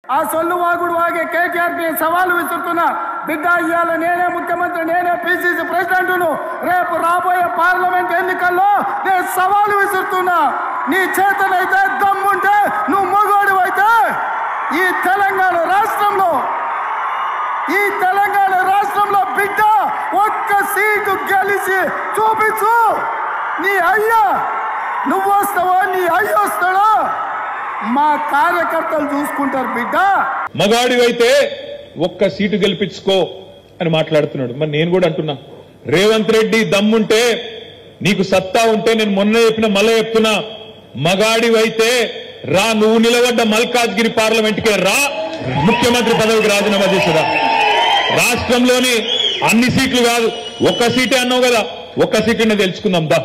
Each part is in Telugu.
ఆ సొల్లు వాగుడు వాగే కేటీఆర్ కి సవాలు విసురుతున్నా. బిడ్డ ఇయ్యాల నేనే ముఖ్యమంత్రి, నేనే పిసిసి ప్రెసిడెంట్ను. రేపు రాబోయే పార్లమెంట్ ఎన్నికల్లో నేను సవాలు విసురుతున్నా. నీ చేతనైతే దమ్ముంటే నువ్వు మొగోడివైతే ఈ తెలంగాణ రాష్ట్రంలో బిడ్డ ఒక్క సీటు గెలిచి చూపించు. నీ అయ్యా నువ్వు వస్తావో నీ అయ్య వస్తాడో మా కార్యకర్తలు చూసుకుంటారు. బిడ్డ మగాడివైతే ఒక్క సీటు గెలిపించుకో అని మాట్లాడుతున్నాడు. మరి నేను కూడా అంటున్నా, రేవంత్ రెడ్డి దమ్ముంటే నీకు సత్తా ఉంటే నేను మొన్న చెప్పిన మళ్ళీ చెప్తున్నా, మగాడివైతే రా, నువ్వు నిలబడ్డ మల్కాజ్గిరి పార్లమెంట్కే రా, ముఖ్యమంత్రి పదవికి రాజీనామా చేసిరా. రాష్ట్రంలోని అన్ని సీట్లు కాదు, ఒక్క సీటే అన్నావు కదా, ఒక్క సీటునే తెలుసుకుందాం దా.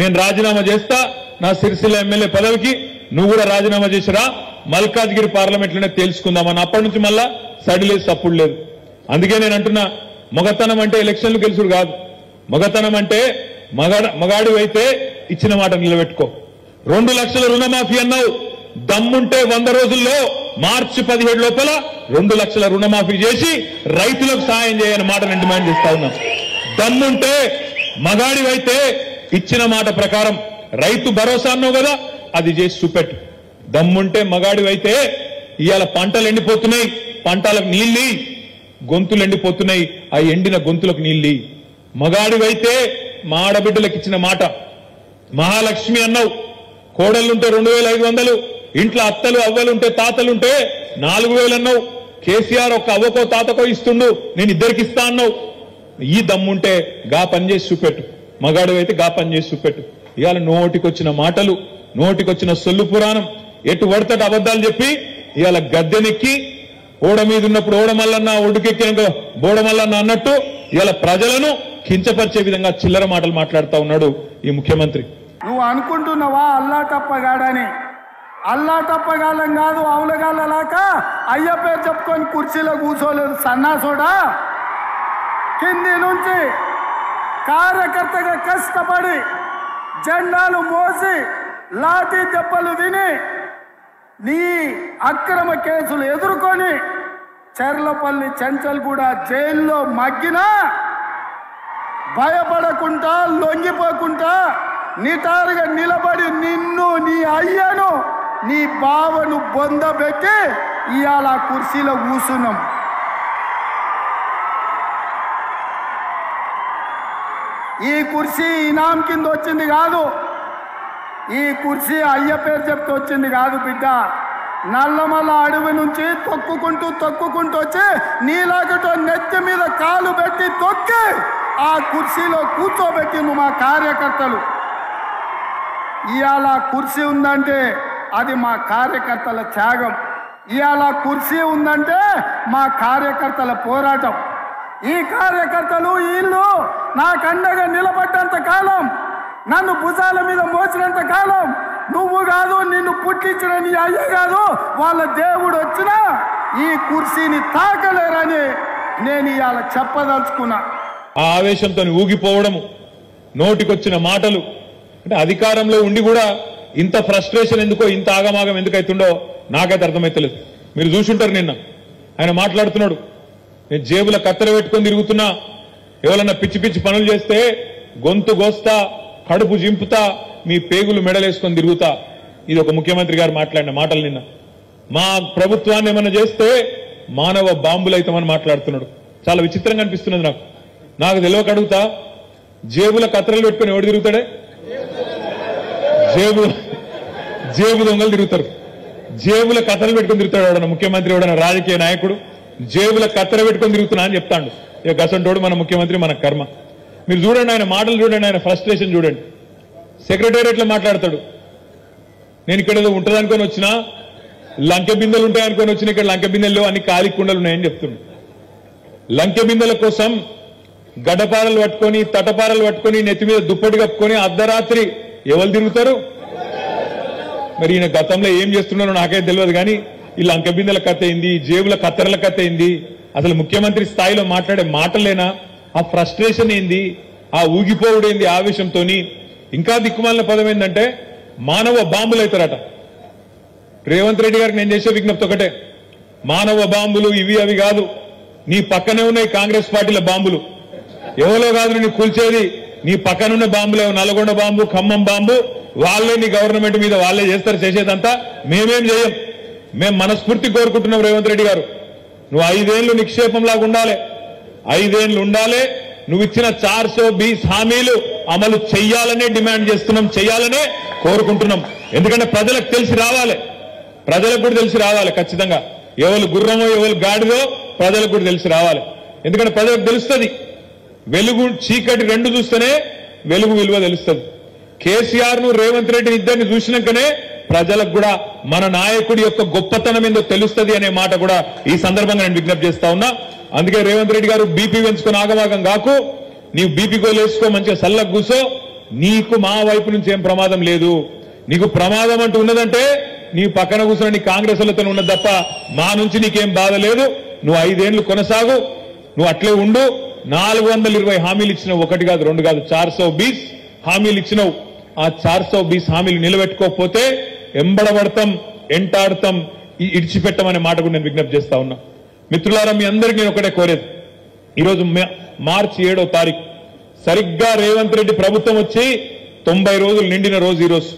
నేను రాజీనామా చేస్తా నా సిరిసిల్ల ఎమ్మెల్యే పదవికి, నువ్వు కూడా రాజీనామా చేసిరా, మల్కాజ్గిరి పార్లమెంట్ లోనే తెలుసుకుందామని. అప్పటి నుంచి మళ్ళా సడి లేదు సప్పుడు లేదు. అందుకే నేను అంటున్నా, మగతనం అంటే ఎలక్షన్లు గెలుచుడు కాదు. మగతనం అంటే మగాడు అయితే ఇచ్చిన మాట నిలబెట్టుకో. 2 లక్షల రుణమాఫీ అన్నావు, దమ్ముంటే 100 రోజుల్లో మార్చి 17 లోపల 2 లక్షల రుణమాఫీ చేసి రైతులకు సాయం చేయని మాట నేను డిమాండ్ చేస్తా ఉన్నా. దమ్ముంటే మగాడివైతే ఇచ్చిన మాట ప్రకారం రైతు భరోసా అన్నావు కదా, అది చేసి చూపెట్టు. దమ్ముంటే మగాడివైతే ఇవాళ పంటలు ఎండిపోతున్నాయి, పంటలకు నీళ్ళి, గొంతులు ఎండిపోతున్నాయి, ఆ ఎండిన గొంతులకు నీళ్ళి. మగాడివైతే మా ఆడబిడ్డలకు ఇచ్చిన మాట, మహాలక్ష్మి అన్నావు, కోడళ్లుంటే 2500, ఇంట్లో అత్తలు అవ్వలుంటే తాతలుంటే 4000 అన్నావు. కేసీఆర్ ఒక అవ్వకో తాతకో ఇస్తుండు, నేను ఇద్దరికి ఇస్తా అన్నావు. ఈ దమ్ముంటే గా పని చేసి చూపెట్టు. మగాడు అయితే గా పని చేసి చూపెట్టు. ఇవాళ నోటికొచ్చిన మాటలు, నోటికొచ్చిన సొల్లు పురాణం, ఎటు పడతట అబద్దాలు చెప్పి ఇవాళ గద్దెనెక్కి ఓడ మీద ఉన్నప్పుడు ఓడమల్లన్న, ఒడ్డుకెక్కినాక బోడమల్లన్న అన్నట్టు ఇవాళ ప్రజలను కించపరిచే విధంగా చిల్లర మాటలు మాట్లాడుతూ ఉన్నాడు ఈ ముఖ్యమంత్రి. నువ్వు అనుకుంటున్నావా అల్లా టప్పగాడని? అల్లా టప్పగాలం కాదు, అవులగాళ్ళలాక అయ్య పేరు చెప్పుకొని కుర్చీలో కూర్చోలేదు సన్నాసుడా. కింది నుంచి కార్యకర్తగా కష్టపడి జెండాలు మోసి లాఠీ దెబ్బలు తిని నీ అక్రమ కేసులు ఎదుర్కొని చెర్లపల్లి చెంచల్గూడ జైల్లో మగ్గినా భయపడకుండా లొంగిపోకుండా నిటారుగా నిలబడి నిన్ను, నీ అయ్యను, నీ బావను బొందబెట్టి ఇవాళ కుర్చీలో కూర్చున్నాం. ఈ కుర్చీ ఇనాం కింద వచ్చింది కాదు, ఈ కుర్చీ అయ్య పేరు చెప్తే వచ్చింది కాదు బిడ్డ. నల్లమల్ల అడవి నుంచి తొక్కుకుంటూ వచ్చి నీలాగటో నెత్తి మీద కాలు పెట్టి తొక్కి ఆ కుర్చీలో కూర్చోబెట్టిండు మా కార్యకర్తలు. ఇవాళ కుర్చీ ఉందంటే అది మా కార్యకర్తల త్యాగం. ఇవాళ కుర్చీ ఉందంటే మా కార్యకర్తల పోరాటం. ఈ కార్యకర్తలు వీళ్ళు నాకు అండగా నిలబడ్డంత కాలం, నన్ను భుజాల మీద మోసినంత కాలం, నువ్వు కాదు, నిన్ను పుట్టించిన నీ అయ్య కాదు, వాళ్ళ దేవుడు వచ్చినా ఈ కుర్చీని తాకలేరని నేను ఇవాళ చెప్పదలుచుకున్నా. ఆ ఆవేశంతో ఊగిపోవడము, నోటికొచ్చిన మాటలు, అంటే అధికారంలో ఉండి కూడా ఇంత ఫ్రస్ట్రేషన్ ఎందుకో, ఇంత ఆగమాగం ఎందుకైతుండో నాకైతే అర్థమైతలేదు. మీరు చూసుంటారు, నిన్న ఆయన మాట్లాడుతున్నాడు, నేను జేబుల కత్తెర పెట్టుకొని తిరుగుతున్నా, ఎవరన్నా పిచ్చి పిచ్చి పనులు చేస్తే గొంతు గోస్తా, కడుపు జింపుతా, మీ పేగులు మెడలేసుకొని తిరుగుతా. ఇది ఒక ముఖ్యమంత్రి గారు మాట్లాడిన మాటలు. నిన్న మా ప్రభుత్వాన్ని ఏమన్నా చేస్తే మానవ బాంబులు అవుతామని మాట్లాడుతున్నాడు. చాలా విచిత్రంగా అనిపిస్తున్నది నాకు తెలియక అడుగుతా, జేబుల కత్తెరలు పెట్టుకుని ఎవడు తిరుగుతాడే? జేబు దొంగలు తిరుగుతారు. జేబుల కత్తెరలు పెట్టుకుని తిరుగుతాడు ఎవడన్నా ముఖ్యమంత్రి, ఎవడన్నా రాజకీయ నాయకుడు జేబుల కత్తెర పెట్టుకొని తిరుగుతున్నా అని చెప్తాడు. ఇక గసంటోడు మన ముఖ్యమంత్రి, మన కర్మ. మీరు చూడండి, ఆయన మాటలు చూడండి, ఆయన ఫ్రస్ట్రేషన్ చూడండి. సెక్రటేరియట్లో మాట్లాడతాడు, నేను ఇక్కడ ఏదో ఉంటుంది అనుకొని వచ్చినా, లంకె బిందెలు ఉంటాయనుకొని వచ్చిన, ఇక్కడ లంకె బిందెల్లో అన్ని ఖాళీ కుండలు ఉన్నాయని చెప్తున్నాడు. లంకె బిందెల కోసం గడ్డపారలు పట్టుకొని, తటపారలు పట్టుకొని, నెత్తి మీద దుప్పటి కప్పుకొని అర్ధరాత్రి ఎవరు తిరుగుతారు? మరి ఈయన గతంలో ఏం చేస్తున్నారో నాకైతే తెలియదు, కానీ ఈ లంకె బిందెల కథ అయింది, జేబుల కత్తెరల కథ అయింది. అసలు ముఖ్యమంత్రి స్థాయిలో మాట్లాడే మాటలేనా? ఆ ఫ్రస్ట్రేషన్ ఏంది? ఆ ఊగిపోవుడేంది ఆవేశంతోని? ఇంకా దిక్కుమాలిన పదం ఏంటంటే మానవ బాంబులు అవుతారట. రేవంత్ రెడ్డి గారికి నేను చేసే విజ్ఞప్తి ఒకటే, మానవ బాంబులు ఇవి అవి కాదు, నీ పక్కనే ఉన్నాయి కాంగ్రెస్ పార్టీల బాంబులు. ఎవరో కాదు నీ కూల్చేది, నీ పక్కనున్న బాంబులే. నల్గొండ బాంబు, ఖమ్మం బాంబు వాళ్ళే నీ గవర్నమెంట్ మీద వాళ్ళే చేస్తారు. చేసేదంతా మేమేం చేయం. మేము మనస్ఫూర్తి కోరుకుంటున్నాం రేవంత్ రెడ్డి గారు, నువ్వు 5 ఏళ్లు నిక్షేపంలాగా ఉండాలి, 5 ఏళ్లు ఉండాలి. నువ్వు ఇచ్చిన 420 హామీలు అమలు చెయ్యాలనే డిమాండ్ చేస్తున్నాం, చెయ్యాలనే కోరుకుంటున్నాం. ఎందుకంటే ప్రజలకు తెలిసి రావాలి, ప్రజలకు కూడా తెలిసి రావాలి. ఖచ్చితంగా ఎవరు గుర్రమో ఎవరు గాడిదో ప్రజలకు కూడా తెలిసి రావాలి. ఎందుకంటే ప్రజలకు తెలుస్తుంది, వెలుగు చీకటి రెండు చూస్తేనే వెలుగు విలువ తెలుస్తుంది. కేసీఆర్ ను రేవంత్ రెడ్డిని ఇద్దరిని చూసినాకనే ప్రజలకు కూడా మన నాయకుడి యొక్క గొప్పతనం ఏందో తెలుస్తుంది అనే మాట కూడా ఈ సందర్భంగా నేను విజ్ఞప్తి చేస్తా ఉన్నా. అందుకే రేవంత్ రెడ్డి గారు బీపీ పెంచుకొని ఆగమాగం కాకు, నీవు బీపీ గోలు వేసుకో, మంచిగా సల్లకు కూసో. నీకు మా వైపు నుంచి ఏం ప్రమాదం లేదు. నీకు ప్రమాదం అంటూ ఉన్నదంటే నీ పక్కన కూర్చున్న నీ కాంగ్రెస్ లతో ఉన్నది తప్ప మా నుంచి నీకేం బాధ లేదు. నువ్వు 5 ఏళ్లు కొనసాగు, నువ్వు అట్లే ఉండు. 420 హామీలు ఇచ్చినావు, 1 కాదు 2 కాదు 420 హామీలు ఇచ్చినావు. ఆ 420 హామీలు నిలబెట్టుకోకపోతే ఎంబడబడతాం, ఎంటాడతాం, ఇడిచిపెట్టమనే మాట కూడా నేను విజ్ఞప్తి చేస్తా ఉన్నా. మిత్రులారా, మీ అందరికీ నేను ఒకటే కోరేది, ఈరోజు మార్చి 7వ తారీఖు సరిగ్గా రేవంత్ రెడ్డి ప్రభుత్వం వచ్చి 90 రోజులు నిండిన రోజు ఈరోజు.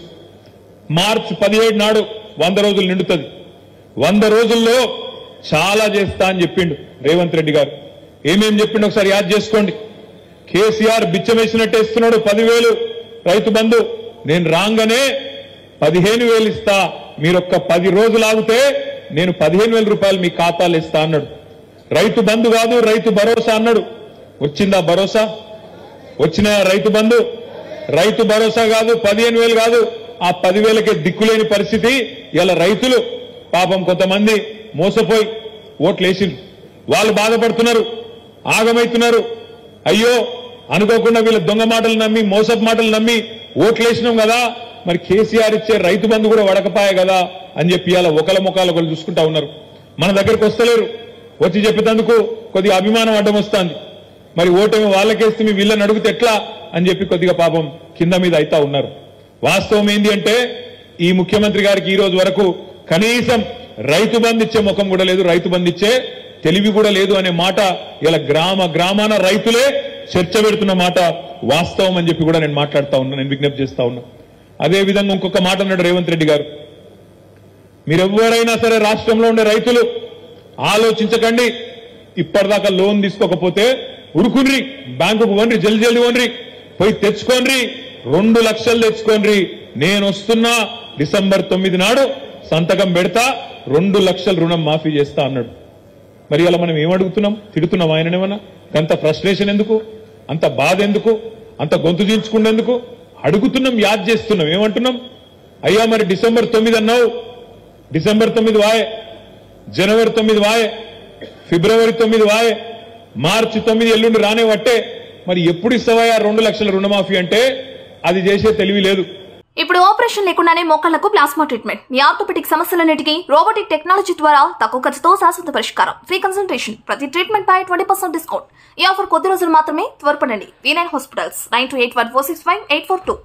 మార్చి 17 నాడు 100 రోజులు నిండుతుంది. 100 రోజుల్లో చాలా చేస్తా అని చెప్పిండు రేవంత్ రెడ్డి గారు. ఏమేం చెప్పిండు ఒకసారి యాద్ చేసుకోండి. కేసీఆర్ బిచ్చమేసినట్టు ఇస్తున్నాడు 10,000 రైతు బంధు. నేను రాగానే 15,000 ఇస్తా, మీరొక్క 10 రోజులు ఆగితే నేను 15,000 రూపాయలు మీ ఖాతాలు ఇస్తా అన్నాడు. రైతు బంధు కాదు, రైతు భరోసా అన్నాడు. వచ్చిందా భరోసా? వచ్చిన రైతు బంధు, రైతు భరోసా కాదు, 15,000 కాదు, ఆ 10,000కే దిక్కులేని పరిస్థితి. ఇలా రైతులు పాపం కొంతమంది మోసపోయి ఓట్లు వేసిండ్రు, వాళ్ళు బాధపడుతున్నారు, ఆగమైతున్నారు. అయ్యో అనుకోకుండా వీళ్ళ దొంగ మాటలు నమ్మి, మోసపు మాటలు నమ్మి ఓట్లు వేసినాం కదా, మరి కేసీఆర్ ఇచ్చే రైతు బంధు కూడా వడకపాయ కదా అని చెప్పి ఇలా ఒకళ్ళ ముఖాలు ఒకళ్ళు చూసుకుంటా ఉన్నారు. మన దగ్గరకు వస్తలేరు, వచ్చి చెప్పేందుకు కొద్దిగా అభిమానం అడ్డం వస్తుంది. మరి ఓటేమో వాళ్ళకేస్తే మీ వీళ్ళని అడిగితే ఎట్లా అని చెప్పి కొద్దిగా పాపం కింద మీద అయితా ఉన్నారు. వాస్తవం ఏంది అంటే ఈ ముఖ్యమంత్రి గారికి ఈ రోజు వరకు కనీసం రైతు బంధు ఇచ్చే ముఖం కూడా లేదు, రైతు బంధు ఇచ్చే తెలివి కూడా లేదు అనే మాట ఇలా గ్రామాన రైతులే చర్చ పెడుతున్న మాట వాస్తవం అని చెప్పి కూడా నేను మాట్లాడుతా ఉన్నా, నేను విజ్ఞప్తి చేస్తా ఉన్నా. అదే విధంగా ఇంకొక మాట అన్నాడు రేవంత్ రెడ్డి గారు, మీరెవ్వరైనా సరే రాష్ట్రంలో ఉండే రైతులు ఆలోచించకండి, ఇప్పటిదాకా లోన్ తీసుకోకపోతే ఉరుకున్రి, బ్యాంకుకు వన్రి, జల్దీ వన్రి, పోయి తెచ్చుకోండి, 2 లక్షలు తెచ్చుకోండి, నేను వస్తున్నా డిసెంబర్ 9 నాడు సంతకం పెడతా, 2 లక్షల రుణం మాఫీ చేస్తా అన్నాడు. మరి అలా మనం ఏమడుగుతున్నాం? తిడుతున్నాం ఆయననేమన్నా? అంత ఫ్రస్ట్రేషన్ ఎందుకు, అంత బాధ ఎందుకు, అంత గొంతు దించుకునేందుకు? అడుగుతున్నాం, యాద్ చేస్తున్నాం. ఏమంటున్నాం? అయ్యా మరి డిసెంబర్ 9 అన్నావు, డిసెంబర్ 9 వాయే, జనవరి 9 వాయే, ఫిబ్రవరి 9 వాయే, మార్చి 9 ఎల్లుండి రానే వట్టే, మరి ఎప్పుడు ఇస్తావా 2 లక్షల రుణమాఫీ అంటే అది చేసే తెలివి లేదు. ఇప్పుడు ఆపరేషన్ లేకుండానే మోకాళ్లకు ప్లాస్మా ట్రీట్మెంట్, మీ ఆర్థోపెటిక్ సమస్యలన్నిటికీ రోబోటిక్ టెక్నాలజీ ద్వారా తక్కువ ఖర్చుతో శాశ్వత పరిష్కారం, ఫ్రీ కన్సల్టేషన్, ప్రతి ట్రీట్మెంట్ పై 20% డిస్కౌంట్. ఈ ఆఫర్ కొద్ది రోజులు మాత్రమే, త్వరపడండి. V9 hospitals 9281465842.